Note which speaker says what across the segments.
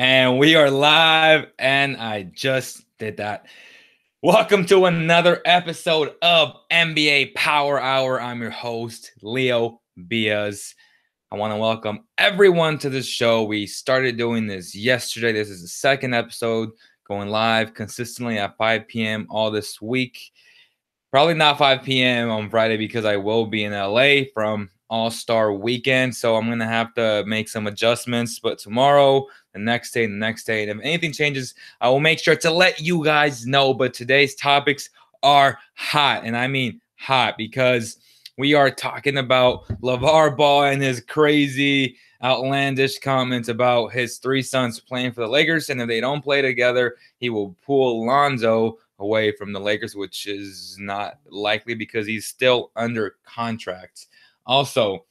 Speaker 1: And we are live, and I just did that. Welcome to another episode of NBA Power Hour. I'm your host, Leo Biaz. I want to welcome everyone to this show. We started doing this yesterday. This is the second episode going live consistently at 5 p.m. all this week. Probably not 5 p.m. on Friday because I will be in LA from All-Star Weekend. So I'm going to have to make some adjustments. But tomorrow, the next day, and if anything changes, I will make sure to let you guys know. But today's topics are hot. And I mean hot because we are talking about LaVar Ball and his crazy, outlandish comments about his three sons playing for the Lakers. And if they don't play together, he will pull Lonzo away from the Lakers, which is not likely because he's still under contract. Also,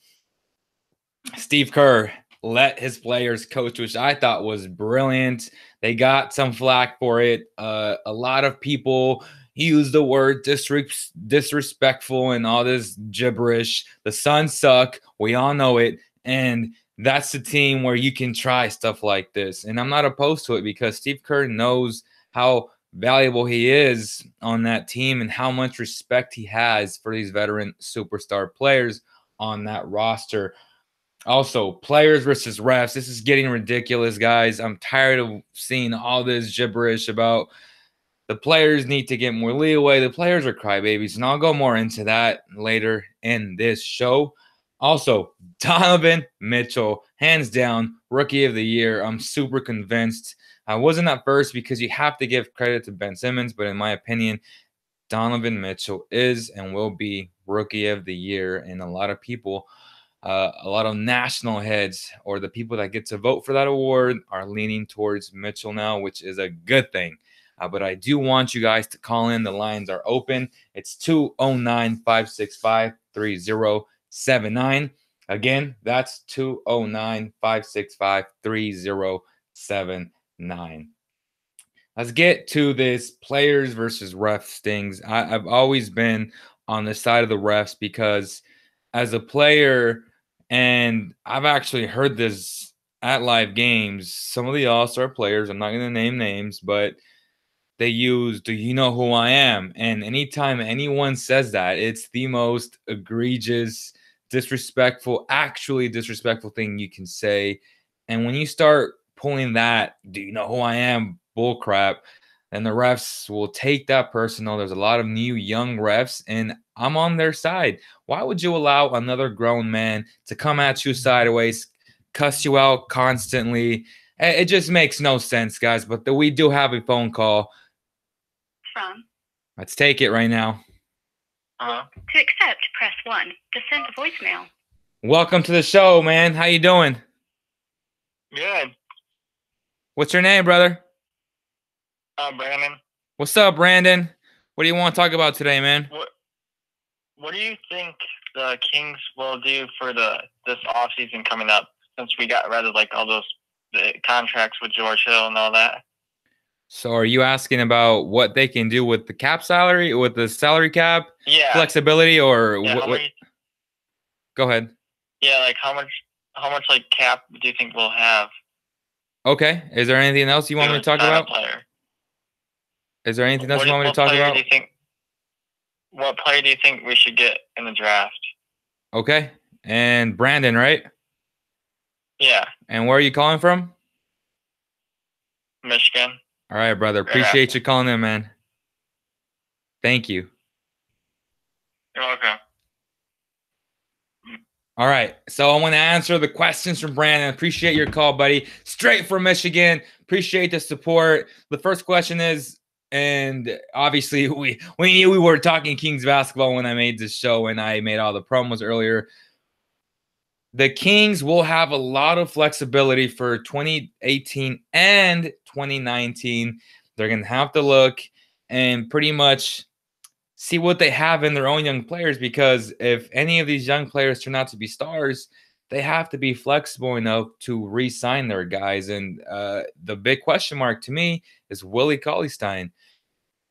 Speaker 1: Steve Kerr let his players coach, which I thought was brilliant. They got some flack for it. A lot of people use the word disrespectful and all this gibberish. The Suns suck. We all know it. And that's the team where you can try stuff like this. And I'm not opposed to it because Steve Kerr knows how valuable he is on that team and how much respect he has for these veteran superstar players on that roster. Also, players versus refs. This is getting ridiculous, guys. I'm tired of seeing all this gibberish about the players need to get more leeway. The players are crybabies, and I'll go more into that later in this show. Also, Donovan Mitchell, hands down, Rookie of the Year. I'm super convinced. I wasn't at first because you have to give credit to Ben Simmons, but in my opinion, Donovan Mitchell is and will be Rookie of the Year. And a lot of people, a lot of national heads or the people that get to vote for that award are leaning towards Mitchell now, which is a good thing. But I do want you guys to call in. The lines are open. It's 209-565-3079. Again, that's 209-565-3079. Let's get to this players versus refs things. I've always been on the side of the refs because as a player, and I've actually heard this at live games, some of the all-star players, I'm not going to name names, but they use, do you know who I am? And anytime anyone says that, it's the most egregious, disrespectful, actually disrespectful thing you can say. And when you start pulling that, do you know who I am, bullcrap, then the refs will take that personal. There's a lot of new young refs, and I'm on their side. Why would you allow another grown man to come at you sideways, cuss you out constantly? It just makes no sense, guys. But we do have a phone call.
Speaker 2: From.
Speaker 1: Let's take it right now.
Speaker 2: To accept, press 1. To send a voicemail.
Speaker 1: Welcome to the show, man. How you doing?
Speaker 3: Good.
Speaker 1: What's your name, brother?
Speaker 3: Brandon.
Speaker 1: What's up, Brandon? What do you want to talk about today, man?
Speaker 3: What do you think the Kings will do for this offseason coming up, since we got rid of all the contracts with George Hill and all that?
Speaker 1: So are you asking about what they can do with the cap salary, with the salary cap?
Speaker 3: Yeah.
Speaker 1: Flexibility, or
Speaker 3: yeah,
Speaker 1: what? Go ahead.
Speaker 3: Yeah, how much cap do you think we'll have?
Speaker 1: Okay. Is there anything else you want me to talk about?
Speaker 3: Player.
Speaker 1: Is there anything else you want me to talk about?
Speaker 3: What player do you think we should get in the draft?
Speaker 1: Okay. And Brandon, right?
Speaker 3: Yeah.
Speaker 1: And where are you calling from?
Speaker 3: Michigan.
Speaker 1: All right, brother. Appreciate you calling in, man. Thank you.
Speaker 3: You're welcome.
Speaker 1: All right. So I want to answer the questions from Brandon. Appreciate your call, buddy. Straight from Michigan. Appreciate the support. The first question is, and obviously we knew we were talking Kings basketball when I made this show and I made all the promos earlier. The Kings will have a lot of flexibility for 2018 and 2019. They're going to have to look and pretty much see what they have in their own young players, because if any of these young players turn out to be stars, they have to be flexible enough to re-sign their guys. And the big question mark to me is Willie Cauley-Stein.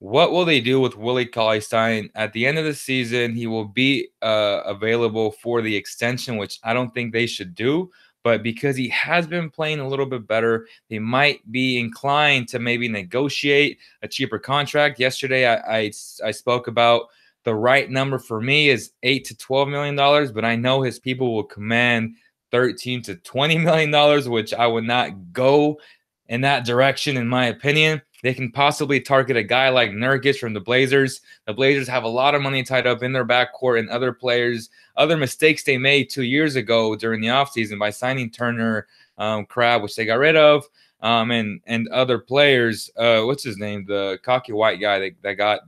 Speaker 1: What will they do with Willie Cauley-Stein? At the end of the season, he will be available for the extension, which I don't think they should do. But because he has been playing a little bit better, they might be inclined to maybe negotiate a cheaper contract. Yesterday, I spoke about the right number for me is $8 to $12 million, but I know his people will command $13 to $20 million, which I would not go in that direction, in my opinion. They can possibly target a guy like Nurkic from the Blazers. The Blazers have a lot of money tied up in their backcourt and other players, other mistakes they made 2 years ago during the offseason by signing Turner, Crab, which they got rid of, and other players. What's his name? The cocky white guy that got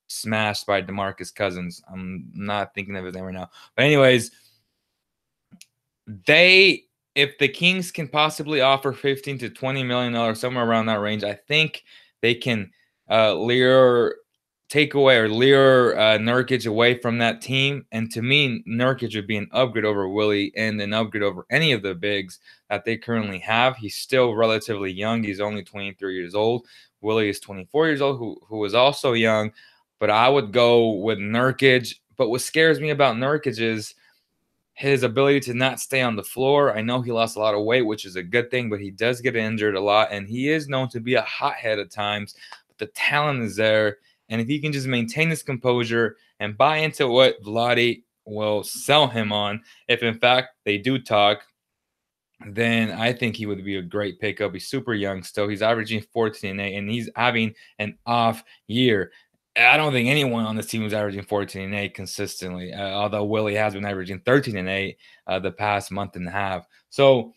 Speaker 1: smashed by DeMarcus Cousins. I'm not thinking of his name right now. But anyways, if the Kings can possibly offer $15 to $20 million, somewhere around that range, I think they can lure Nurkic away from that team. And to me, Nurkic would be an upgrade over Willie and an upgrade over any of the bigs that they currently have. He's still relatively young. He's only 23 years old. Willie is 24 years old, who is also young. But I would go with Nurkic. But what scares me about Nurkic is his ability to not stay on the floor. I know he lost a lot of weight, which is a good thing, but he does get injured a lot, and he is known to be a hothead at times. But the talent is there, and if he can just maintain his composure and buy into what Vlade will sell him on, if in fact they do talk, then I think he would be a great pickup. He's super young still. He's averaging 14 and 8, and he's having an off year. I don't think anyone on this team is averaging 14 and 8 consistently, although Willie has been averaging 13 and 8 the past month and a half. So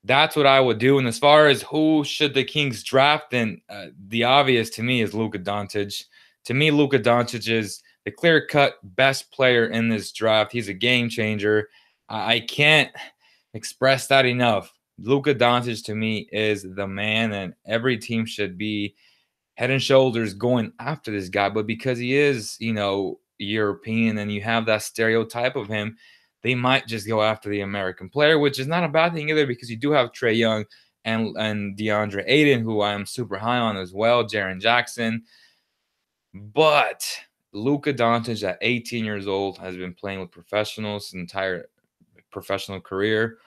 Speaker 1: that's what I would do. And as far as who should the Kings draft, then the obvious to me is Luka Doncic. To me, Luka Doncic is the clear-cut best player in this draft. He's a game changer. I can't express that enough. Luka Doncic to me is the man, and every team should be head and shoulders going after this guy. But because he is, European and you have that stereotype of him, they might just go after the American player, which is not a bad thing either, because you do have Trae Young and DeAndre Ayton, who I am super high on as well, Jaren Jackson. But Luka Doncic at 18 years old has been playing with professionals his entire professional career,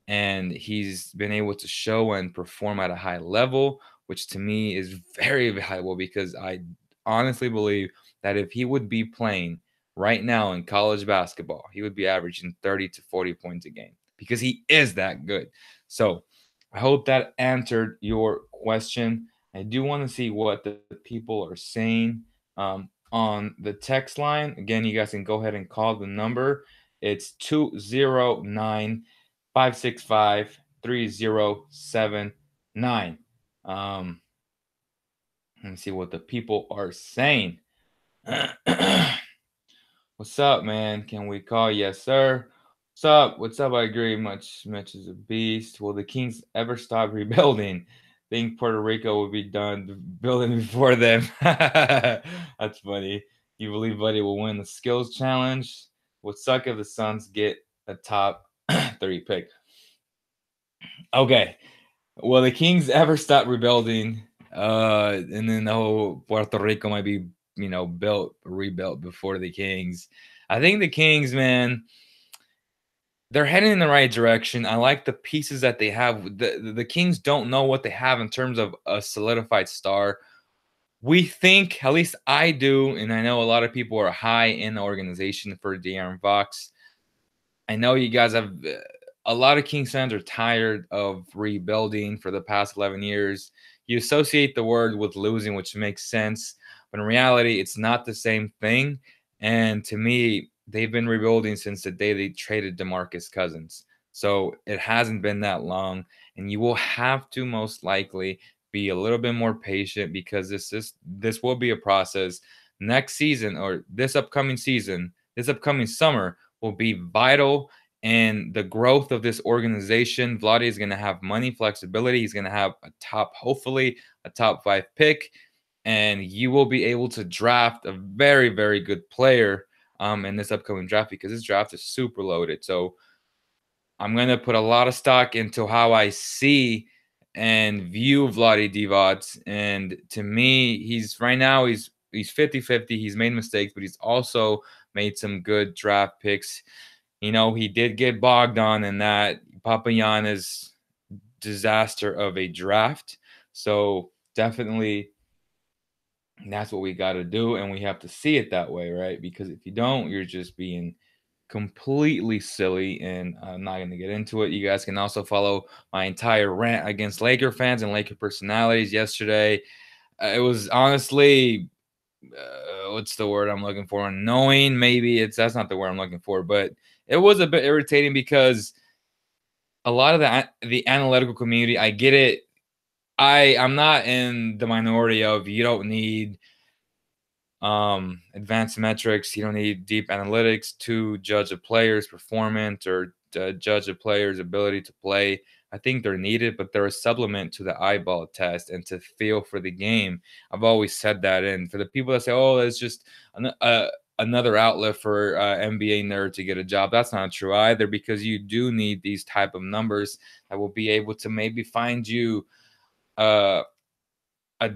Speaker 1: and he's been able to show and perform at a high level, which to me is very valuable, because I honestly believe that if he would be playing right now in college basketball, he would be averaging 30 to 40 points a game, because he is that good. So I hope that answered your question. I do want to see what the people are saying on the text line. Again, you guys can go ahead and call the number. It's 209 565 3079. Let's see what the people are saying. What's up, man? Can we call? Yes, sir. What's up? What's up? I agree. Mitch is a beast. Will the Kings ever stop rebuilding? Think Puerto Rico will be done building before them. That's funny. You believe Buddy will win the skills challenge? Would suck if the Suns get a top 3 pick. Okay. Will the Kings ever stop rebuilding? And then the whole Puerto Rico might be, rebuilt before the Kings. I think the Kings, man, they're heading in the right direction. I like the pieces that they have. The Kings don't know what they have in terms of a solidified star. We think, at least I do, and I know a lot of people are high in the organization for De'Aaron Fox. I know you guys have a lot of Kings fans are tired of rebuilding for the past 11 years. You associate the word with losing, which makes sense. But in reality, it's not the same thing. And to me, they've been rebuilding since the day they traded DeMarcus Cousins. So it hasn't been that long. And you will have to most likely be a little bit more patient, because this will be a process. Next season, or this upcoming summer, will be vital in the growth of this organization. Vlade is going to have money flexibility. He's going to have hopefully a top 5 pick, and you will be able to draft a very, very good player in this upcoming draft, because this draft is super loaded. So I'm going to put a lot of stock into how I see and view Vlade Divac. And to me, he's 50-50. He's made mistakes, but he's also made some good draft picks. he did get bogged on in that Papagiannis disaster of a draft. So definitely that's what we got to do, and we have to see it that way, right? Because if you don't, you're just being completely silly, and I'm not going to get into it. You guys can also follow my entire rant against Laker fans and Laker personalities yesterday. It was honestly, what's the word I'm looking for? Annoying, maybe. That's not the word I'm looking for, but it was a bit irritating because a lot of the analytical community, I get it. I'm not in the minority of you don't need advanced metrics. You don't need deep analytics to judge a player's performance or judge a player's ability to play. I think they're needed, but they're a supplement to the eyeball test and to feel for the game. I've always said that. And for the people that say, oh, it's just another outlet for NBA nerd to get a job, that's not true either, because you do need these type of numbers that will be able to maybe find you a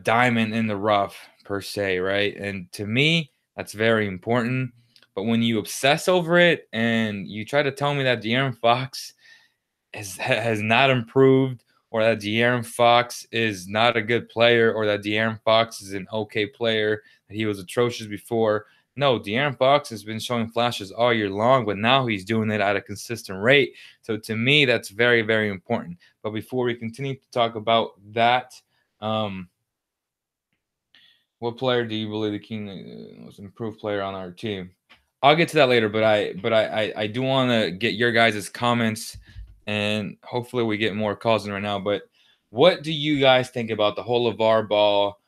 Speaker 1: diamond in the rough, per se, right? And to me, that's very important. But when you obsess over it and you try to tell me that De'Aaron Fox has not improved, or that De'Aaron Fox is not a good player, or that De'Aaron Fox is an okay player, that he was atrocious before. No, De'Aaron Fox has been showing flashes all year long, but now he's doing it at a consistent rate. So to me, that's very, very important. But before we continue to talk about that, what player do you believe the King was improved player on our team? I'll get to that later, but I do want to get your guys' comments, and hopefully we get more calls in right now. But what do you guys think about the whole LaVar Ball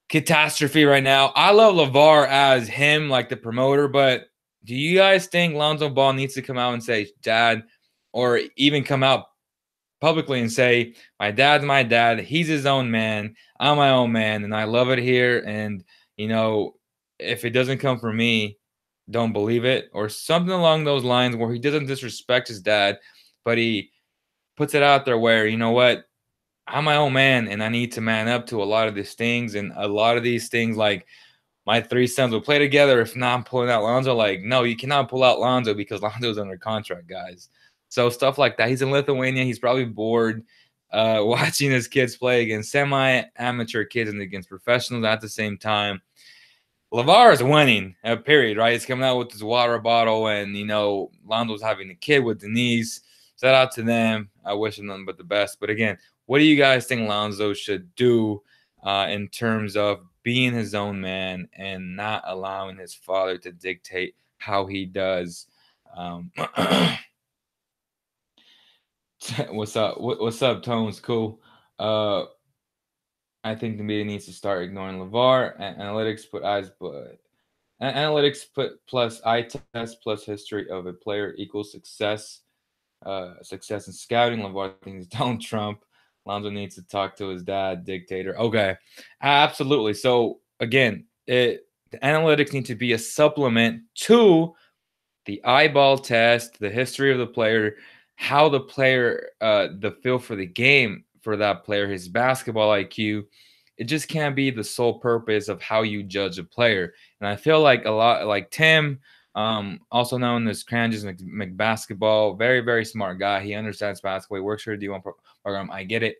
Speaker 1: catastrophe right now? I love LaVar as him, like the promoter, but do you guys think Lonzo Ball needs to come out and say, Dad, or even come out publicly and say, my dad's my dad, he's his own man, I'm my own man, and I love it here, and if it doesn't come from me, don't believe it, or something along those lines, where he doesn't disrespect his dad, but he puts it out there where, you know what, I'm my own man and I need to man up to a lot of these things. And a lot of these things, like my three sons will play together. If not, I'm pulling out Lonzo. Like, no, you cannot pull out Lonzo because Lonzo's under contract, guys. So stuff like that. He's in Lithuania. He's probably bored watching his kids play against semi-amateur kids and against professionals at the same time. LaVar is winning, period, right? He's coming out with his water bottle, and, Lonzo's having a kid with Denise. Shout out to them. I wish them nothing but the best. But again, what do you guys think Lonzo should do in terms of being his own man and not allowing his father to dictate how he does? What's up? What's up, Tones? Cool. I think the media needs to start ignoring LaVar. Analytics put plus eye test plus history of a player equals success. Success in scouting. LaVar thinks Donald Trump. Lonzo needs to talk to his dad, dictator. Okay, absolutely. So again, the analytics need to be a supplement to the eyeball test, the history of the player, how the player, the feel for the game for that player, his basketball IQ. It just can't be the sole purpose of how you judge a player. And I feel like a lot, like Tim, also known as Cranges McBasketball, very, very smart guy. He understands basketball. He works for a D1 program. I get it.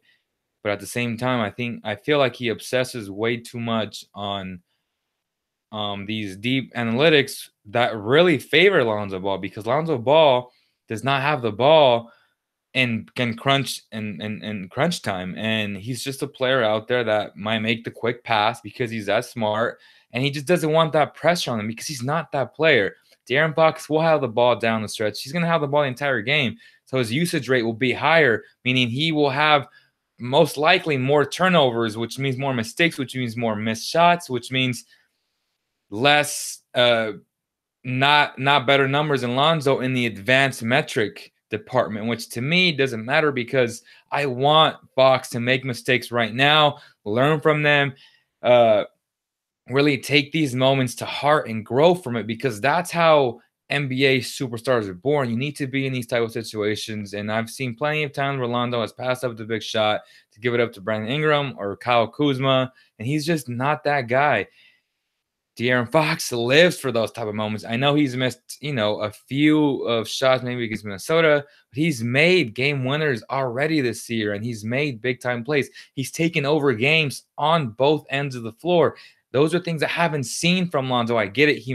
Speaker 1: But at the same time, I feel like he obsesses way too much on these deep analytics that really favor Lonzo Ball, because Lonzo Ball does not have the ball and can crunch in crunch time. And he's just a player out there that might make the quick pass because he's that smart, and he just doesn't want that pressure on him because he's not that player. De'Aaron Fox will have the ball down the stretch. He's going to have the ball the entire game. So his usage rate will be higher, meaning he will have most likely more turnovers, which means more mistakes, which means more missed shots, which means less not better numbers than Lonzo in the advanced metric department, which to me doesn't matter, because I want Fox to make mistakes right now, learn from them, really take these moments to heart and grow from it, because that's how NBA superstars are born. You need to be in these type of situations, and I've seen plenty of times where Lonzo has passed up the big shot to give it up to Brandon Ingram or Kyle Kuzma, and he's just not that guy. De'Aaron Fox lives for those type of moments. I know he's missed, a few of shots maybe against Minnesota, but he's made game winners already this year, and he's made big-time plays. He's taken over games on both ends of the floor. Those are things I haven't seen from Lonzo. I get it. He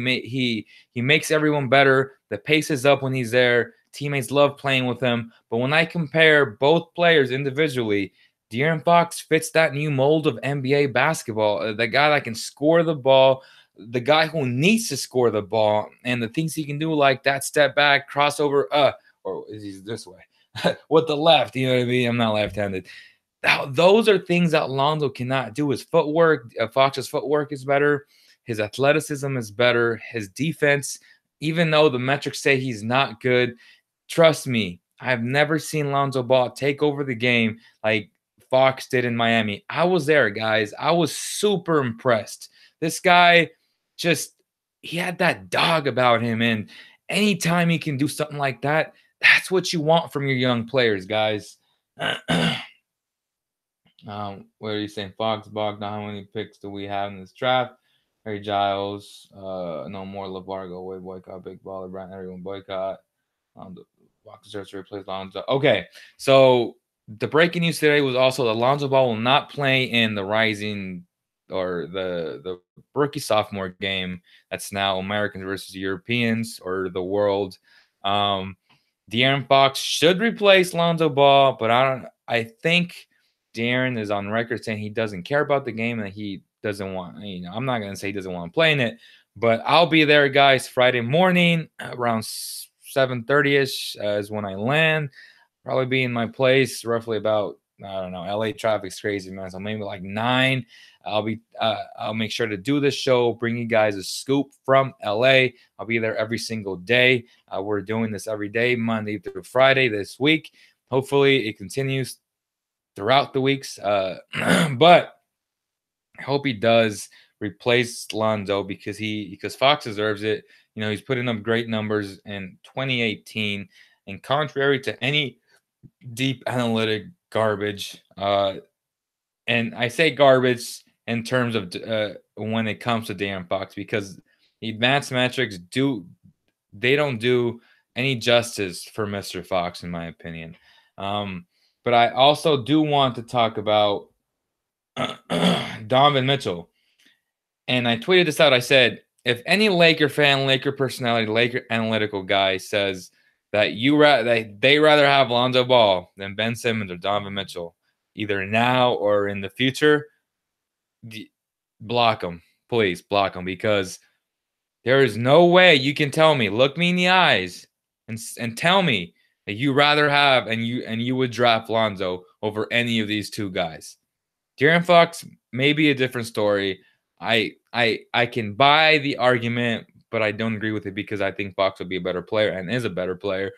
Speaker 1: makes everyone better. The pace is up when he's there. Teammates love playing with him. But when I compare both players individually, De'Aaron Fox fits that new mold of NBA basketball. The guy that can score the ball, the guy who needs to score the ball, and the things he can do, like that step back, crossover, or is he this way with the left? You know what I mean? I'm not left-handed. Those are things that Lonzo cannot do. His footwork, Fox's footwork is better. His athleticism is better. His defense, even though the metrics say he's not good, trust me, I've never seen Lonzo Ball take over the game like Fox did in Miami. I was there, guys. I was super impressed. This guy he had that dog about him. And anytime he can do something like that, that's what you want from your young players, guys. What are you saying? Fox, Bogdan, how many picks do we have in this draft? Harry Giles, no more LaVar, go away, boycott, big baller, Brand, everyone boycott. The Fox deserves to replace Lonzo. Okay, so the breaking news today was also that Lonzo Ball will not play in the Rising or the rookie sophomore game. That's now Americans versus Europeans or the world. De'Aaron Fox should replace Lonzo Ball, but I think De'Aaron is on record saying he doesn't care about the game and he doesn't want, I'm not going to say he doesn't want to play in it, but I'll be there, guys, Friday morning around 7:30ish is when I land. Probably be in my place roughly about, I don't know, LA traffic's crazy, man. So maybe like 9. I'll make sure to do this show, bring you guys a scoop from LA. I'll be there every single day. We're doing this every day, Monday through Friday this week. Hopefully it continues throughout the weeks. But I hope he does replace Lonzo because Fox deserves it. He's putting up great numbers in 2018, and contrary to any deep analytic garbage, and I say garbage in terms of when it comes to De'Aaron Fox, because the advanced metrics don't do any justice for Mr. Fox, in my opinion. But I also do want to talk about Donovan Mitchell. And I tweeted this out. I said, if any Laker fan, Laker personality, Laker analytical guy says that they rather have Lonzo Ball than Ben Simmons or Donovan Mitchell, either now or in the future, block them. Please block them, because there is no way you can tell me, look me in the eyes and tell me that you rather have and you would draft Lonzo over any of these two guys. De'Aaron Fox may be a different story. I can buy the argument, but I don't agree with it because I think Fox would be a better player and is a better player.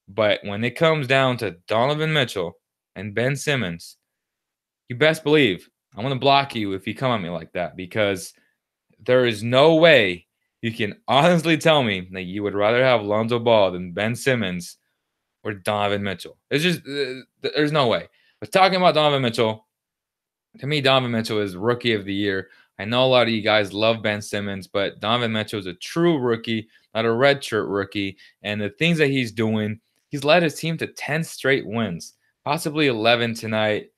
Speaker 1: But when it comes down to Donovan Mitchell and Ben Simmons, you best believe I'm going to block you if you come at me like that, because there is no way you can honestly tell me that you would rather have Lonzo Ball than Ben Simmons or Donovan Mitchell. It's just, there's no way. But talking about Donovan Mitchell, to me, Donovan Mitchell is Rookie of the Year. I know a lot of you guys love Ben Simmons, but Donovan Mitchell is a true rookie, not a redshirt rookie. And the things that he's doing, he's led his team to 10 straight wins, possibly 11 tonight.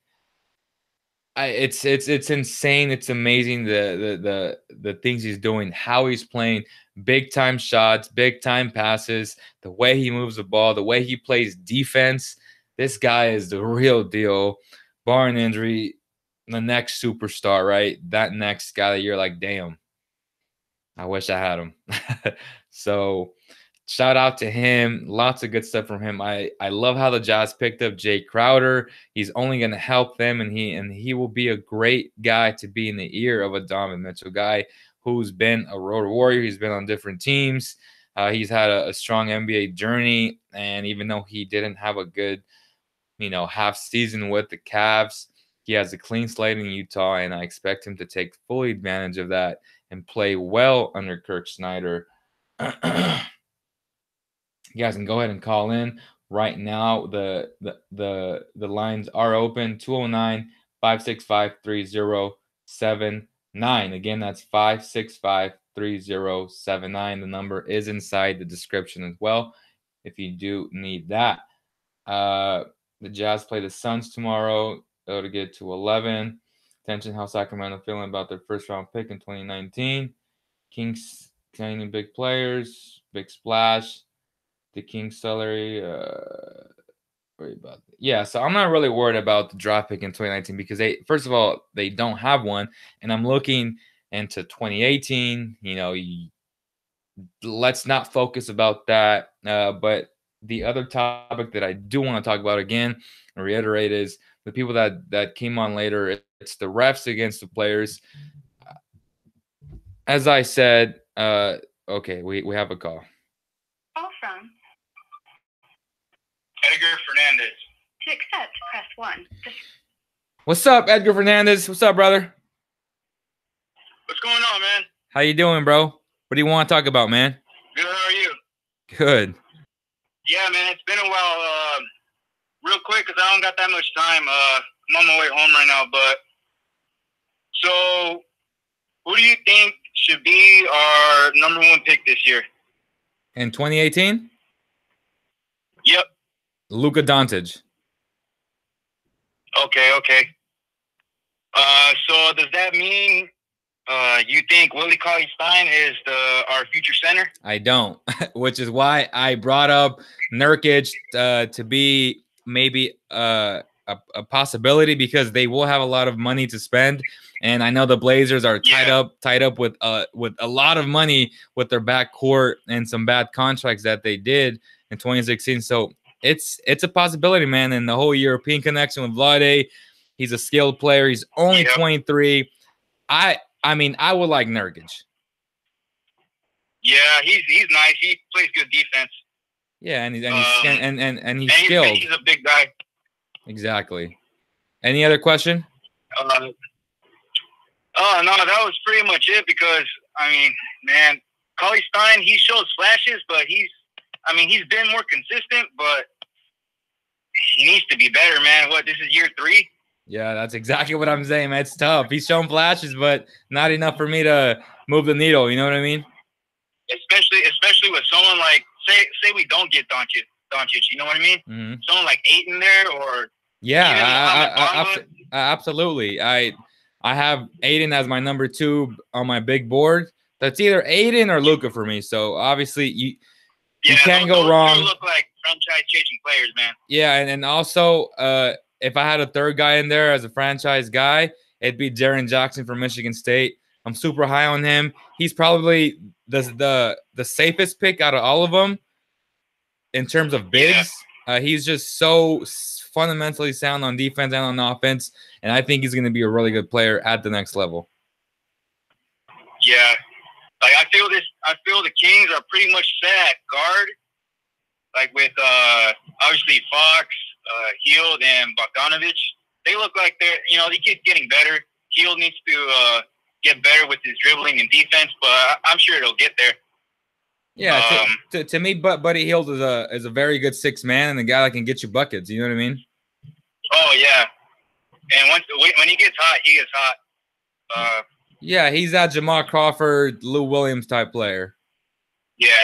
Speaker 1: It's insane. It's amazing the things he's doing, how he's playing, big time shots, big time passes, the way he moves the ball, the way he plays defense. This guy is the real deal. Barring injury, the next superstar, right? That next guy that you're like, damn, I wish I had him. So shout out to him. Lots of good stuff from him. I love how the Jazz picked up Jay Crowder. He's only going to help them, and he will be a great guy to be in the ear of a Donovan Mitchell guy who's been a road warrior. He's been on different teams. He's had a strong NBA journey, and even though he didn't have a good, half season with the Cavs, he has a clean slate in Utah, and I expect him to take full advantage of that and play well under Kirk Snyder. You guys can go ahead and call in right now. The lines are open, 209-565-3073. Again, that's 565-3079. The number is inside the description as well if you do need that. The Jazz play the Suns tomorrow. To get to 11. Attention how Sacramento feeling about their first round pick in 2019. Kings signing big players, big splash. The Kings salary, worry about that. Yeah, so I'm not really worried about the draft pick in 2019 because first of all, they don't have one. And I'm looking into 2018. Let's not focus about that. But the other topic that I do want to talk about again and reiterate is the people that came on later. It's the refs against the players. As I said, okay, we have a call.
Speaker 2: Call from
Speaker 3: Edgar Fernandez.
Speaker 2: to accept, press 1.
Speaker 1: What's up, Edgar Fernandez? What's up, brother?
Speaker 3: What's going on, man?
Speaker 1: How you doing, bro? What do you want to talk about, man?
Speaker 3: Good, how are you?
Speaker 1: Good.
Speaker 3: Yeah, man, it's been a while. Real quick, because I don't got that much time. I'm on my way home right now, but so who do you think should be our number 1 pick this year?
Speaker 1: In 2018?
Speaker 3: Yep.
Speaker 1: Luka Doncic.
Speaker 3: Okay. So does that mean you think Willie Cauley-Stein is our future center?
Speaker 1: I don't, which is why I brought up Nurkic to be maybe a possibility because they will have a lot of money to spend, and I know the Blazers are tied up with a lot of money with their backcourt and some bad contracts that they did in 2016. So it's a possibility, man. And the whole European connection with Vlade, he's a skilled player. He's only 23. I mean, I would like Nurkic.
Speaker 3: Yeah, he's nice. He plays good defense.
Speaker 1: Yeah, and he's skilled.
Speaker 3: He's a big guy.
Speaker 1: Exactly. Any other question?
Speaker 3: Oh no, that was pretty much it. Because I mean, man, Cauley-Stein, he shows flashes, but he's been more consistent, but he needs to be better, man. This is year 3?
Speaker 1: Yeah, that's exactly what I'm saying, man. It's tough. He's shown flashes, but not enough for me to move the needle. You know what I mean?
Speaker 3: Especially with someone like say we don't get Doncic. You know what I mean?
Speaker 1: Mm-hmm.
Speaker 3: Someone like Ayton there, or
Speaker 1: absolutely. I have Ayton as my number 2 on my big board. That's either Ayton or Luka for me. So obviously you can't go wrong.
Speaker 3: Those look like franchise-changing players, man.
Speaker 1: Yeah, and also if I had a third guy in there as a franchise guy, it'd be Jaren Jackson from Michigan State. I'm super high on him. He's probably the safest pick out of all of them in terms of bigs. Yeah. He's just so fundamentally sound on defense and on offense, and I think he's going to be a really good player at the next level.
Speaker 3: Yeah, like I feel the Kings are pretty much set at guard, like with obviously Fox, Hield, and Bogdanovich. They look like they keep getting better. Hield needs to get better with his dribbling and defense, but I'm sure it'll get there.
Speaker 1: Yeah, to me, Buddy Hield is a very good 6 man and a guy that can get you buckets. You know what I mean?
Speaker 3: Oh yeah, and when he gets hot, he gets hot.
Speaker 1: Yeah, he's that Jamal Crawford, Lou Williams type player.
Speaker 3: Yeah,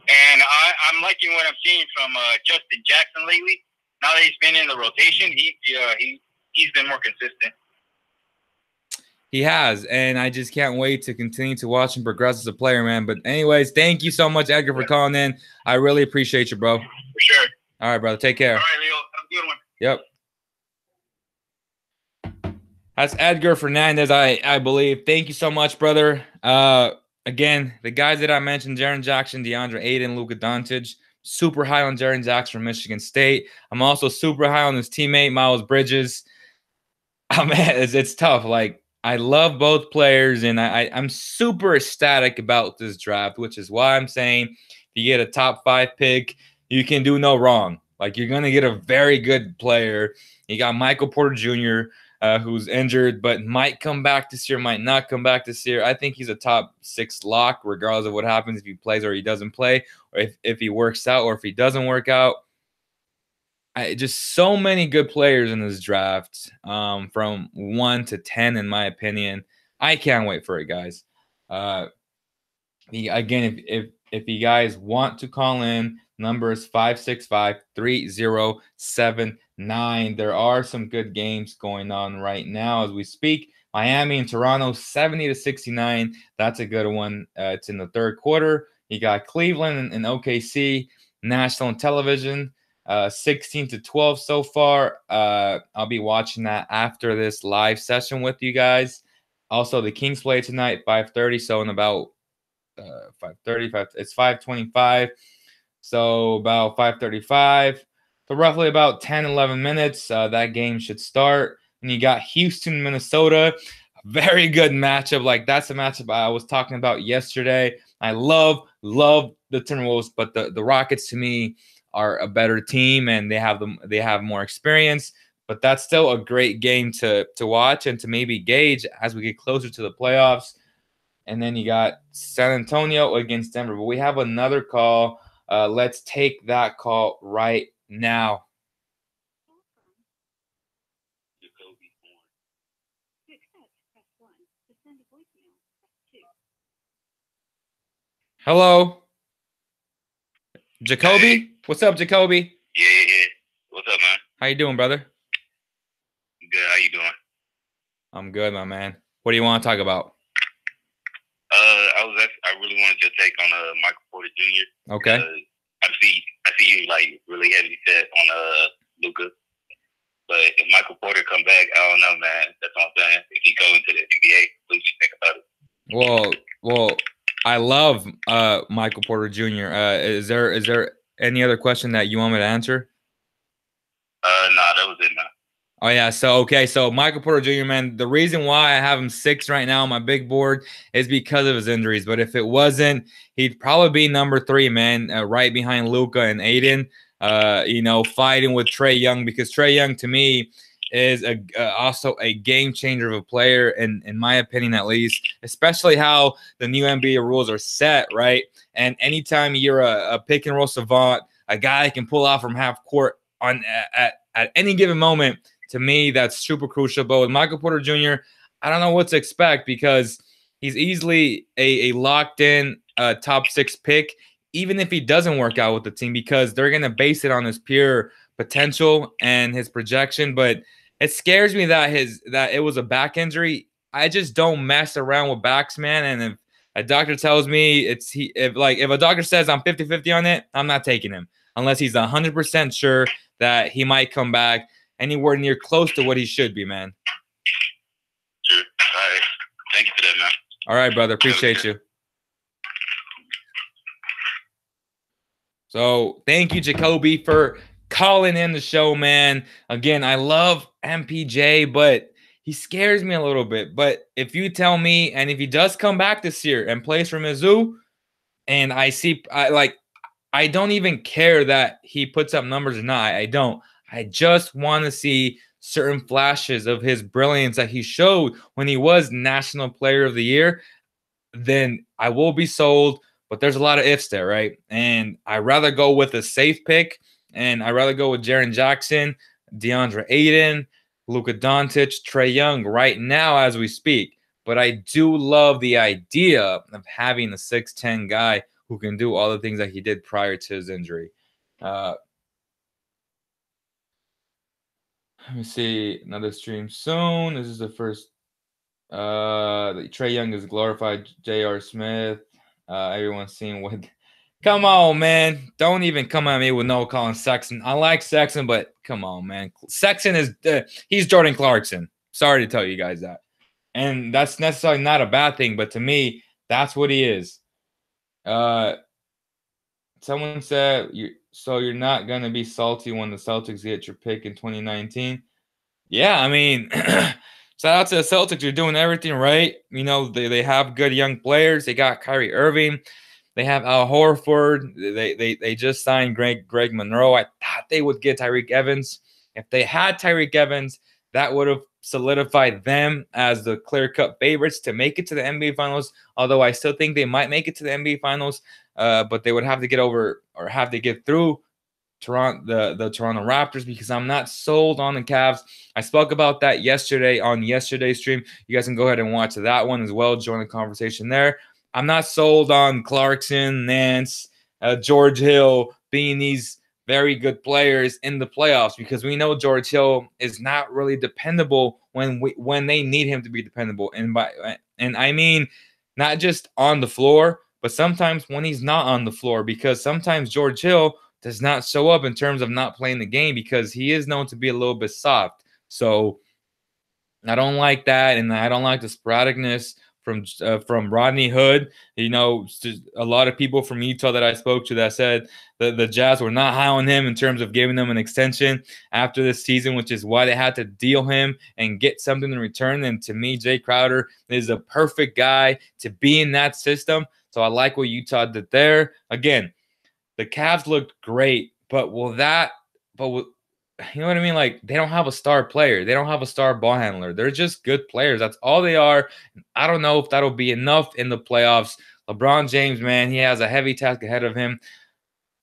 Speaker 3: and I'm liking what I'm seeing from Justin Jackson lately. Now that he's been in the rotation, he's been more consistent.
Speaker 1: He has, and I just can't wait to continue to watch him progress as a player, man. But anyways, thank you so much, Edgar, for calling in. I really appreciate you, bro.
Speaker 3: For sure.
Speaker 1: All right, brother. Take care.
Speaker 3: All right, Leo. Have a good one.
Speaker 1: Yep. That's Edgar Fernandez, I believe. Thank you so much, brother. Again, the guys that I mentioned, Jaren Jackson, DeAndre Ayton, Luka Doncic, super high on Jaren Jackson from Michigan State. I'm also super high on his teammate, Miles Bridges. Oh, man, it's tough. Like, I love both players, and I'm super ecstatic about this draft, which is why I'm saying if you get a top 5 pick, you can do no wrong. Like, you're going to get a very good player. You got Michael Porter Jr., who's injured, but might come back this year, might not come back this year. I think he's a top 6 lock, regardless of what happens, if he plays or he doesn't play, or if he works out or if he doesn't work out. Just so many good players in this draft, from 1 to 10, in my opinion. I can't wait for it, guys. Again, if you guys want to call in, number is 565-3079. There are some good games going on right now as we speak. Miami and Toronto, 70-69. That's a good one. It's in the third quarter. You got Cleveland and OKC, national television, 16-12 so far. I'll be watching that after this live session with you guys. Also, the Kings play tonight, 5:30. So in about 5:30, it's 5:25. So about 5:35. So roughly about 10-11 minutes, that game should start. And you got Houston, Minnesota. Very good matchup. Like, that's a matchup I was talking about yesterday. I love the Timberwolves, but the Rockets to me are a better team, and they have more experience. But that's still a great game to watch and to maybe gauge as we get closer to the playoffs. And then you got San Antonio against Denver. But we have another call. Let's take that call right now. Hello, Jacoby.
Speaker 3: Hey.
Speaker 1: What's up, Jacoby?
Speaker 3: Yeah. What's up, man?
Speaker 1: How you doing, brother?
Speaker 3: Good. How you doing?
Speaker 1: I'm good, my man. What do you want to talk about?
Speaker 3: I really wanted your take on Michael Porter Jr.
Speaker 1: Okay.
Speaker 3: I see you like really heavy set on Luka, but if Michael Porter come back, I don't know, man. That's what I'm saying. If he go into the NBA, what do you think about it?
Speaker 1: Well, I love Michael Porter Jr. Is there any other question that you want me to answer?
Speaker 3: Nah, that was it, man.
Speaker 1: Oh, yeah. So Michael Porter Jr., man, the reason why I have him 6 right now on my big board is because of his injuries. But if it wasn't, he'd probably be number 3, man, right behind Luka and Aiden, fighting with Trae Young, because Trae Young, to me, is also a game changer of a player, in my opinion, at least, especially how the new NBA rules are set, right? And anytime you're a pick and roll savant, a guy that can pull off from half court at any given moment, to me, that's super crucial. But with Michael Porter Jr., I don't know what to expect, because he's easily a locked-in top 6 pick, even if he doesn't work out with the team, because they're going to base it on his pure potential and his projection. But it scares me that it was a back injury. I just don't mess around with backs, man. And if a doctor tells me if a doctor says I'm 50-50 on it, I'm not taking him unless he's 100% sure that he might come back anywhere near close to what he should be, man.
Speaker 3: Sure. All right. Thank you for that, man.
Speaker 1: All right, brother. Appreciate you. So thank you, Jacoby, for calling in the show, man. Again, I love MPJ, but he scares me a little bit. But if you tell me, and if he does come back this year and plays for Mizzou, and I don't even care that he puts up numbers or not. I don't. I just want to see certain flashes of his brilliance that he showed when he was National Player of the Year. Then I will be sold. But there's a lot of ifs there, right? And I'd rather go with a safe pick, and I'd rather go with Jaren Jackson, DeAndre Ayton, Luka Doncic, Trae Young right now as we speak. But I do love the idea of having a 6'10 guy who can do all the things that he did prior to his injury. Let me see. Another stream soon. This is the first. Trae Young is glorified J.R. Smith. Everyone's seeing what. Come on, man. Don't even come at me with no Colin Sexton. I like Sexton, but come on, man. Sexton is he's Jordan Clarkson. Sorry to tell you guys that. And that's necessarily not a bad thing, but to me, that's what he is. Someone said, you're not going to be salty when the Celtics get your pick in 2019? Yeah, I mean, shout out to the Celtics. You're doing everything right. You know, they have good young players. They got Kyrie Irving. They have Al Horford. They just signed Greg Monroe. I thought they would get Tyreek Evans. If they had Tyreek Evans, that would have solidified them as the clear-cut favorites to make it to the NBA Finals, although I still think they might make it to the NBA Finals, but they would have to get over or have to get through the Toronto Raptors because I'm not sold on the Cavs. I spoke about that yesterday on yesterday's stream. You guys can go ahead and watch that one as well. Join the conversation there. I'm not sold on Clarkson, Nance, George Hill being these very good players in the playoffs because we know George Hill is not really dependable when they need him to be dependable. And I mean not just on the floor, but sometimes when he's not on the floor, because sometimes George Hill does not show up in terms of not playing the game because he is known to be a little bit soft. So I don't like that, and I don't like the sporadicness from Rodney Hood. You know, a lot of people from Utah that I spoke to that said the Jazz were not high on him in terms of giving them an extension after this season, which is why they had to deal him and get something in return. And to me, Jay Crowder is a perfect guy to be in that system. So I like what Utah did there. Again, the Cavs looked great, but you know what I mean? Like, they don't have a star player. They don't have a star ball handler. They're just good players. That's all they are. I don't know if that'll be enough in the playoffs. LeBron James, man, he has a heavy task ahead of him.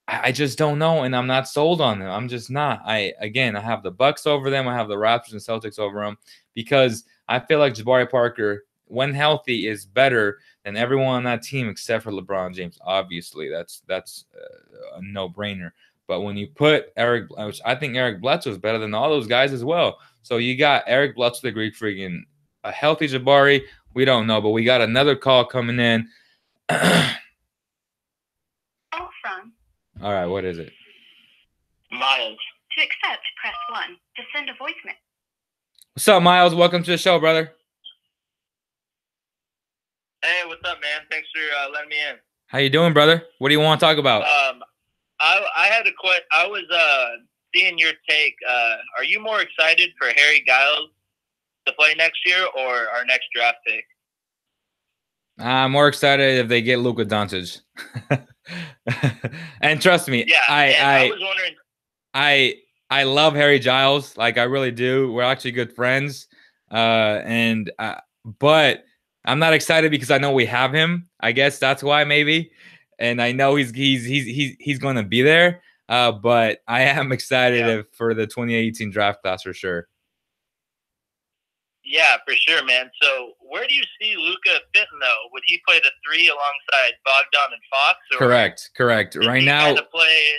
Speaker 1: I just don't know, and I'm not sold on them. I'm just not. I have the Bucks over them. I have the Raptors and Celtics over them because I feel like Jabari Parker, when healthy, is better than everyone on that team except for LeBron James. Obviously, that's a no-brainer. But when you put Eric, which I think Eric Bledsoe is better than all those guys as well. So you got Eric Bledsoe, the Greek Freak, and a healthy Jabari. We don't know, but we got another call coming in.
Speaker 2: Call from
Speaker 1: All right, what is it?
Speaker 3: Miles.
Speaker 2: To accept, press 1. To send a voicemail.
Speaker 1: What's up, Miles? Welcome to the show, brother.
Speaker 3: Hey, what's up, man? Thanks for letting me in.
Speaker 1: How you doing, brother? What do you want to talk about?
Speaker 3: I had a question. I was seeing your take. Are you more excited for Harry Giles to play next year or our next draft pick?
Speaker 1: I'm more excited if they get Luka Doncic. And trust me,
Speaker 3: Yeah, I was wondering.
Speaker 1: I love Harry Giles, like I really do. We're actually good friends, but I'm not excited because I know we have him. I guess that's why maybe, and I know he's going to be there. But I am excited for the 2018 draft class for sure.
Speaker 3: Yeah, for sure, man. So where do you see Luka fitting, though? Would he play the 3 alongside Bogdan and Fox? Or
Speaker 1: Correct. Right now,
Speaker 3: play.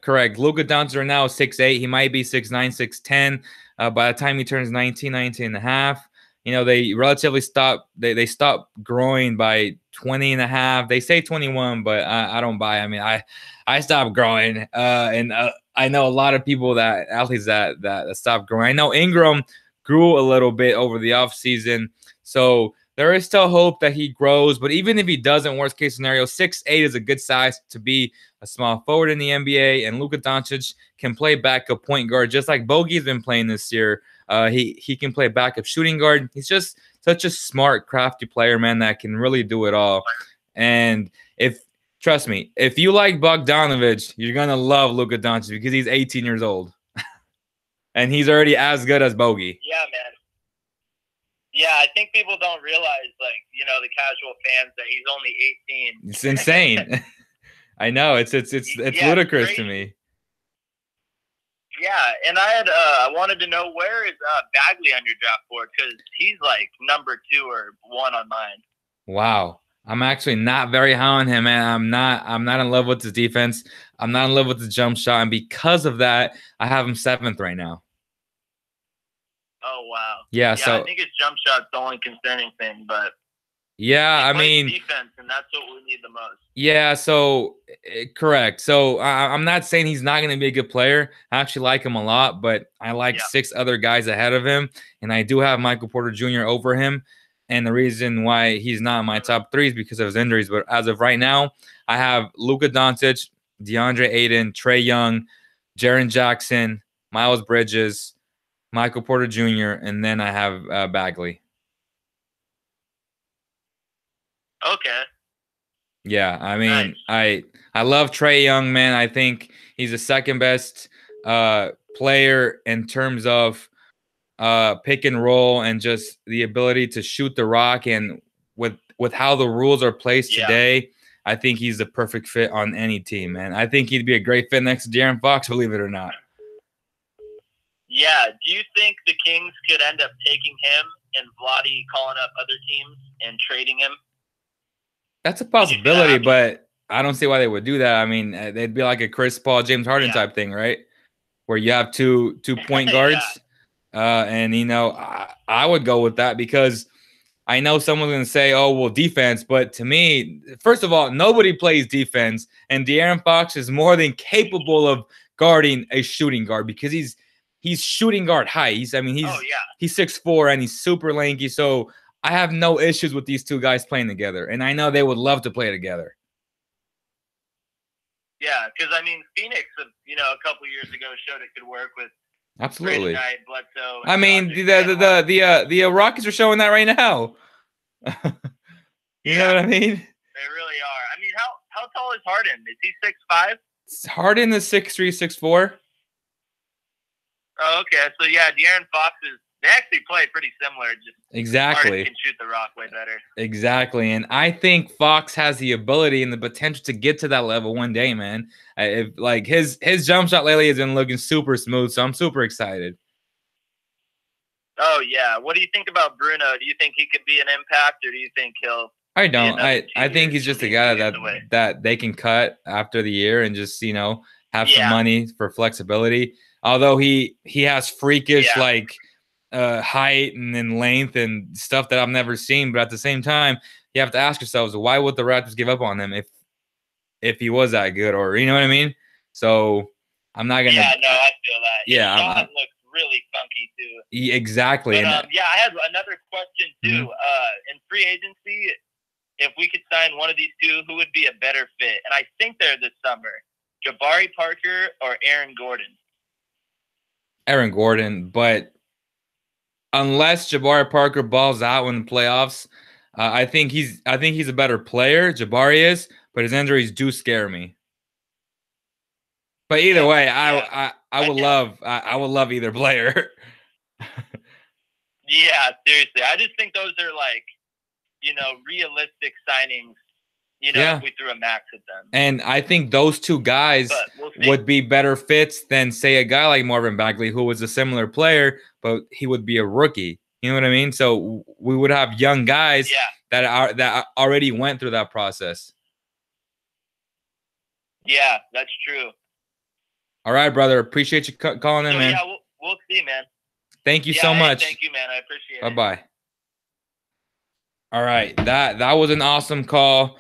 Speaker 1: Correct. Luka Doncic right now is 6'8". He might be 6'9", 6'10". By the time he turns 19 and a half, you know, they relatively stop. They stop growing by 20 and a half. They say 21, but I don't buy. I mean, I stopped growing, and I know a lot of athletes that stopped growing. I know Ingram grew a little bit over the offseason. So there is still hope that he grows. But even if he doesn't, worst case scenario, 6'8" is a good size to be a small forward in the NBA. And Luka Doncic can play backup point guard just like Bogey's been playing this year. He can play backup shooting guard. He's just such a smart, crafty player, man, that can really do it all. And trust me, if you like Bogdanovich, you're going to love Luka Doncic because he's 18 years old. And he's already as good as Bogey.
Speaker 3: Yeah, man. Yeah, I think people don't realize, like, you know, the casual fans, that he's only 18.
Speaker 1: It's insane. I know. It's ludicrous to me.
Speaker 3: Yeah, and I wanted to know, where is Bagley on your draft board? Because he's like number 2 or 1 on mine.
Speaker 1: Wow. I'm actually not very high on him, man. I'm not in love with his defense. I'm not in love with his jump shot, and because of that, I have him 7th right now.
Speaker 3: Oh wow.
Speaker 1: Yeah. So
Speaker 3: I think his jump shot's the only concerning thing, but
Speaker 1: yeah, I mean,
Speaker 3: defense, and that's what we need the most.
Speaker 1: Yeah. So correct. So I'm not saying he's not going to be a good player. I actually like him a lot, but I like 6 other guys ahead of him, and I do have Michael Porter Jr. over him. And the reason why he's not in my top 3 is because of his injuries. But as of right now, I have Luka Doncic, DeAndre Ayton, Trae Young, Jaren Jackson, Miles Bridges, Michael Porter Jr., and then I have Bagley.
Speaker 3: Okay.
Speaker 1: Yeah, I mean,
Speaker 3: nice.
Speaker 1: I love Trae Young, man. I think he's the second best player in terms of pick and roll and just the ability to shoot the rock. And with how the rules are placed today, I think he's the perfect fit on any team, man. I think he'd be a great fit next to De'Aaron Fox, believe it or not.
Speaker 4: Yeah. Do you think the Kings could end up taking him and Vlade calling up other teams and trading him?
Speaker 1: That's a possibility, but I don't see why they would do that. I mean, they'd be like a Chris Paul, James Harden type thing, right? Where you have two point guards. And, you know, I would go with that because I know someone's going to say, oh, well, defense. But to me, first of all, nobody plays defense. And De'Aaron Fox is more than capable of guarding a shooting guard because he's shooting guard height. He's 6'4" and he's super lanky. So I have no issues with these two guys playing together. And I know they would love to play together.
Speaker 4: Yeah, because, I mean, Phoenix, you know, a couple years ago showed it could work with
Speaker 1: Absolutely.
Speaker 4: Knight, Bledsoe,
Speaker 1: I mean, the Rockets are showing that right now. You know what I mean?
Speaker 4: They really are. I mean, how tall is Harden? Is he 6'5"?
Speaker 1: Harden is 6'3", 6'4".
Speaker 4: Oh, okay. So yeah, De'Aaron Fox they actually play pretty similar. Just
Speaker 1: exactly.
Speaker 4: Harden can shoot the rock way better.
Speaker 1: Exactly, and I think Fox has the ability and the potential to get to that level one day, man. If like his jump shot lately has been looking super smooth, so I'm super excited.
Speaker 4: Oh yeah. What do you think about Bruno? Do you think he could be an impact, or do you think he'll?
Speaker 1: I don't. I think he's just a guy that they can cut after the year and just, you know, have some money for flexibility. Although he has freakish like height and then length and stuff that I've never seen, but at the same time, you have to ask yourselves, why would the Raptors give up on him if he was that good, or you know what I mean? So I'm not gonna.
Speaker 4: Yeah, no, I feel that.
Speaker 1: Yeah,
Speaker 4: Sean looks really funky too.
Speaker 1: Exactly.
Speaker 4: But, yeah, I had another question too. In free agency, if we could sign one of these two, who would be a better fit? And I think they're this summer: Jabari Parker or Aaron Gordon.
Speaker 1: Aaron Gordon, but unless Jabari Parker balls out in the playoffs, I think he's a better player. Jabari is, but his injuries do scare me. But either way, I would love either player.
Speaker 4: Yeah, seriously. I just think those are like, you know, realistic signings. You know, if we threw a max at them.
Speaker 1: And I think those two guys would be better fits than, say, a guy like Marvin Bagley, who was a similar player, but he would be a rookie. You know what I mean? So we would have young guys that already went through that process.
Speaker 4: Yeah, that's true.
Speaker 1: All right, brother. Appreciate you calling in, man.
Speaker 4: Yeah, we'll see, man.
Speaker 1: Thank you so much.
Speaker 4: Thank you, man. I appreciate it.
Speaker 1: Bye-bye. All right. That was an awesome call.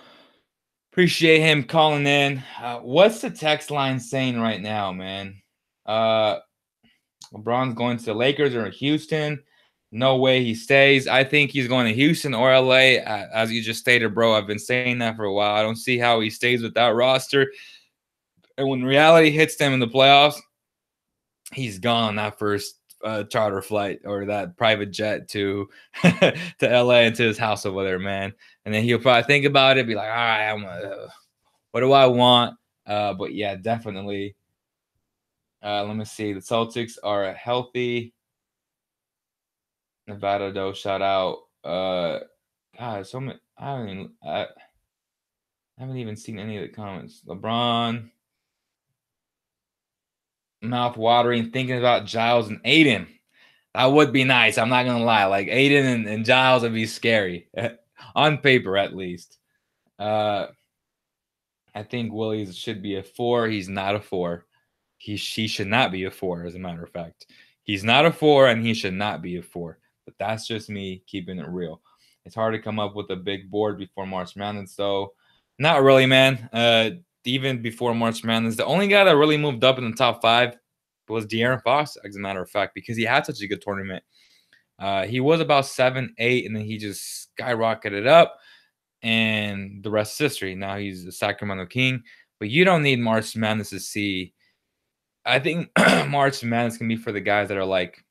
Speaker 1: Appreciate him calling in. What's the text line saying right now, man? LeBron's going to the Lakers or Houston. No way he stays. I think he's going to Houston or LA. As you just stated, bro, I've been saying that for a while. I don't see how he stays with that roster. And when reality hits them in the playoffs, he's gone on that first charter flight or that private jet to LA and to his house over there, man. And then he'll probably think about it, be like, all right, what do I want? But yeah, definitely. Let me see. The Celtics are a healthy. Nevada, though, shout out. God, so many. I haven't even seen any of the comments. LeBron. Mouth watering, thinking about Giles and Aiden. That would be nice. I'm not gonna lie. Like Aiden and Giles would be scary on paper, at least. I think Willie should be a 4. He's not a 4. He should not be a 4. As a matter of fact, he's not a 4, and he should not be a 4. But that's just me keeping it real. It's hard to come up with a big board before March Madness, though. Not really, man. Even before March Madness, the only guy that really moved up in the top 5 was De'Aaron Fox, as a matter of fact, because he had such a good tournament. He was about 7, 8, and then he just skyrocketed up, and the rest is history. Now he's the Sacramento King, but you don't need March Madness to see. I think March Madness can be for the guys that are like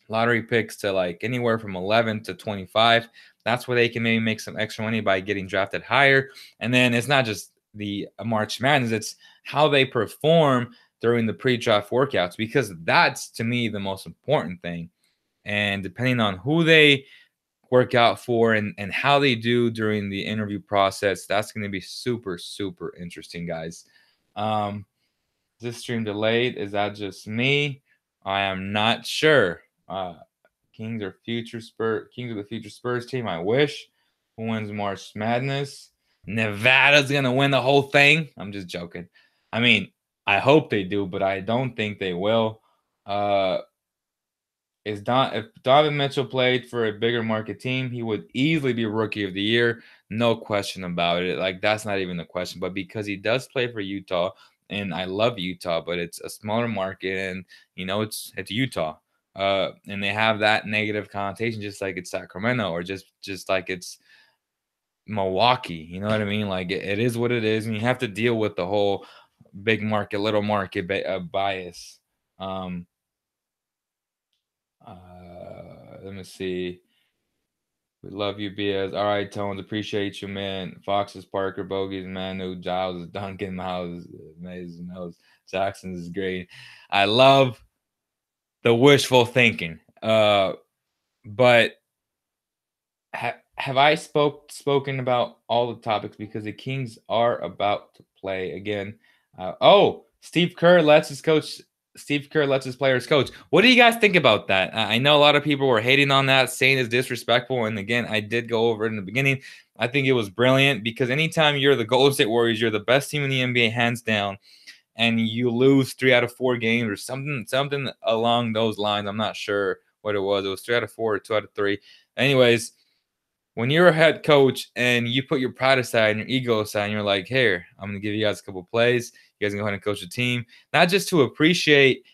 Speaker 1: lottery picks to like anywhere from 11 to 25. That's where they can maybe make some extra money by getting drafted higher. And then it's not just the March Madness, it's how they perform during the pre-draft workouts, because that's, to me, the most important thing. And depending on who they work out for and how they do during the interview process. That's going to be super, super interesting, guys. Is this stream delayed? Is that just me? I am not sure. Kings are the future Spurs team. I wish. Who wins March Madness? Nevada's gonna win the whole thing. I'm just joking. I mean, I hope they do, but I don't think they will. If Donovan Mitchell played for a bigger market team, he would easily be Rookie of the Year. No question about it. Like, that's not even the question. But because he does play for Utah, and I love Utah, but it's a smaller market, and it's Utah. And they have that negative connotation, just like it's Sacramento, or just like it's Milwaukee. You know what I mean? Like, it is what it is, and you have to deal with the whole big market, little market bias. Let me see. We love you, BS. All right, Tones. Appreciate you, man. Fox's Parker, Bogies, Manu, Giles, Duncan, Miles, Mason, Mills, Jackson is great. I love the wishful thinking. But have I spoken about all the topics, because the Kings are about to play again? Steve Kerr lets his players coach. What do you guys think about that? I know a lot of people were hating on that, saying it's disrespectful. And again, I did go over it in the beginning. I think it was brilliant, because anytime you're the Golden State Warriors, you're the best team in the NBA, hands down, and you lose 3 out of 4 games or something along those lines. I'm not sure what it was. It was 3 out of 4 or 2 out of 3. Anyways, when you're a head coach and you put your pride aside and your ego aside, and you're like, here, I'm going to give you guys a couple plays. You guys can go ahead and coach the team. Not just to appreciate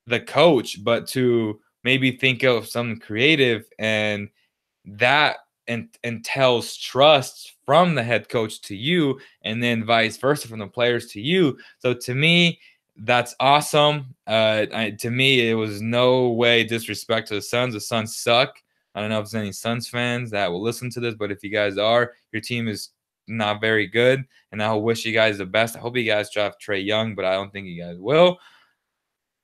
Speaker 1: the coach, but to maybe think of something creative, and that entails trust from the head coach to you, and then vice versa from the players to you. So to me, that's awesome. To me, it was no way disrespect to the Suns. The Suns suck. I don't know if there's any Suns fans that will listen to this, but if you guys are, your team is not very good, and I wish you guys the best. I hope you guys draft Trae Young, but I don't think you guys will.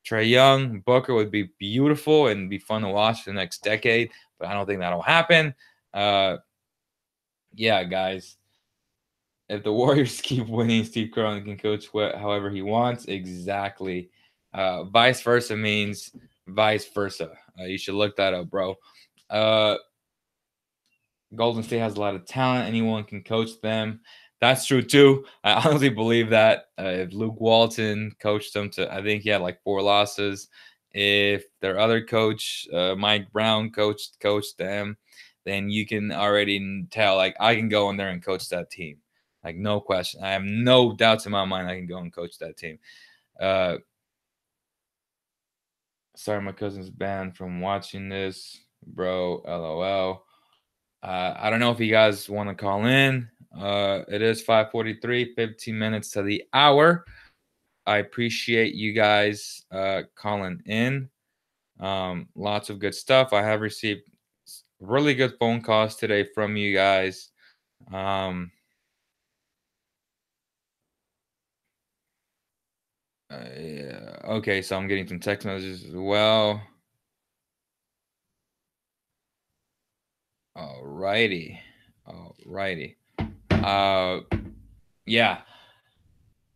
Speaker 1: Trae Young, Booker would be beautiful and be fun to watch for the next decade, but I don't think that'll happen. Yeah, guys. If the Warriors keep winning, Steve Kerr can coach however he wants. Exactly. Vice versa means vice versa. You should look that up, bro. Golden State has a lot of talent. Anyone can coach them. That's true, too. I honestly believe that. If Luke Walton coached them I think he had like 4 losses. If their other coach, Mike Brown, coached them, then you can already tell, like, I can go in there and coach that team. Like, no question. I have no doubts in my mind I can go and coach that team. Sorry, my cousin's banned from watching this. Bro, LOL. I don't know if you guys want to call in. It is 5:43, 15 minutes to the hour. I appreciate you guys calling in. Lots of good stuff. I have received really good phone calls today from you guys. Yeah. Okay, so I'm getting some text messages as well. Alrighty. Yeah.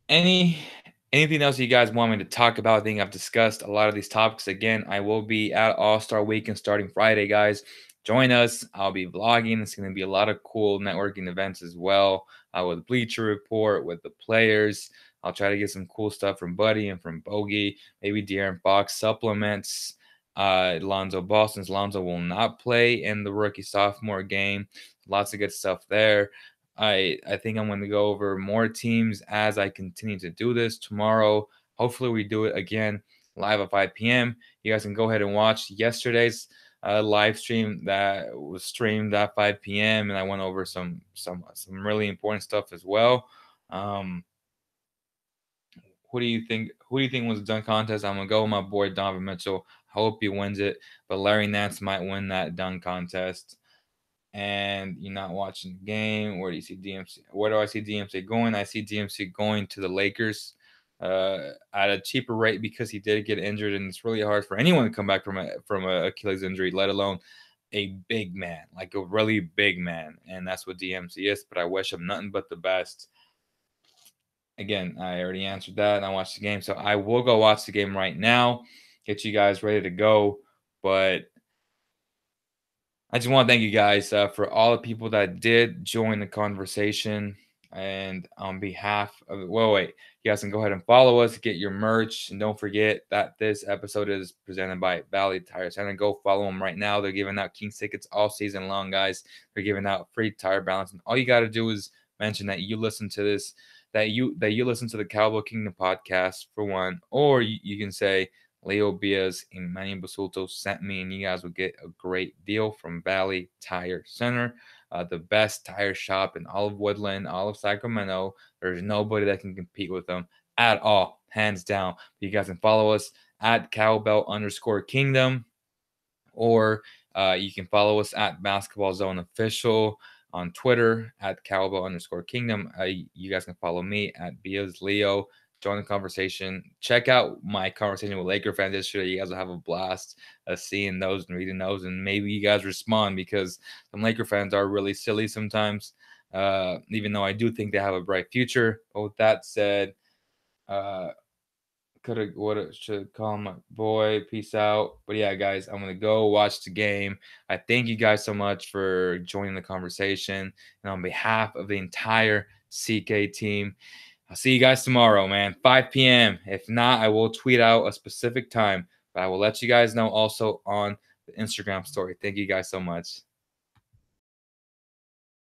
Speaker 1: Anything else you guys want me to talk about? I think I've discussed a lot of these topics. Again, I will be at All-Star Weekend starting Friday, guys. Join us. I'll be vlogging. It's going to be a lot of cool networking events as well, with Bleacher Report, with the players. I'll try to get some cool stuff from Buddy and from Bogey. Maybe De'Aaron Fox supplements. Lonzo Ball, since Lonzo will not play in the rookie-sophomore game. Lots of good stuff there. I think I'm going to go over more teams as I continue to do this tomorrow. Hopefully we do it again live at 5 p.m. You guys can go ahead and watch yesterday's live stream that was streamed at 5 p.m. and I went over some really important stuff as well. Who do you think was the dunk contest? I'm gonna go with my boy Donovan Mitchell. I hope he wins it, but Larry Nance might win that dunk contest. And you're not watching the game. Where do you see DMC? Where do I see DMC going? I see DMC going to the Lakers at a cheaper rate, because he did get injured, and it's really hard for anyone to come back from a Achilles injury, let alone a big man, like a really big man. And that's what DMC is. But I wish him nothing but the best. Again, I already answered that, and I watched the game. So I will go watch the game right now, get you guys ready to go. But I just want to thank you guys for all the people that did join the conversation. And on behalf of, well, wait, you guys can go ahead and follow us, get your merch. And don't forget that this episode is presented by Valley Tire Center. Go follow them right now. They're giving out Kings tickets all season long, guys. They're giving out free tire balance. And all you got to do is mention that you listen to this, that you listen to the Cowboy Kingdom podcast, for one, or you can say, Leo Bias and Manny Basulto sent me, and you guys will get a great deal from Valley Tire Center, the best tire shop in all of Woodland, all of Sacramento. There's nobody that can compete with them at all, hands down. You guys can follow us at cowbell_kingdom, or you can follow us at Basketball Zone Official on Twitter at cowbell_kingdom. You guys can follow me at Bias Leo. Join the conversation. Check out my conversation with Laker fans yesterday. You guys will have a blast seeing those and reading those, and maybe you guys respond, because some Laker fans are really silly sometimes, even though I do think they have a bright future. But with that said, should call my boy. Peace out. But yeah, guys, I'm gonna go watch the game. I thank you guys so much for joining the conversation, and on behalf of the entire CK team, I'll see you guys tomorrow, man. 5 p.m. If not, I will tweet out a specific time, but I will let you guys know also on the Instagram story. Thank you guys so much.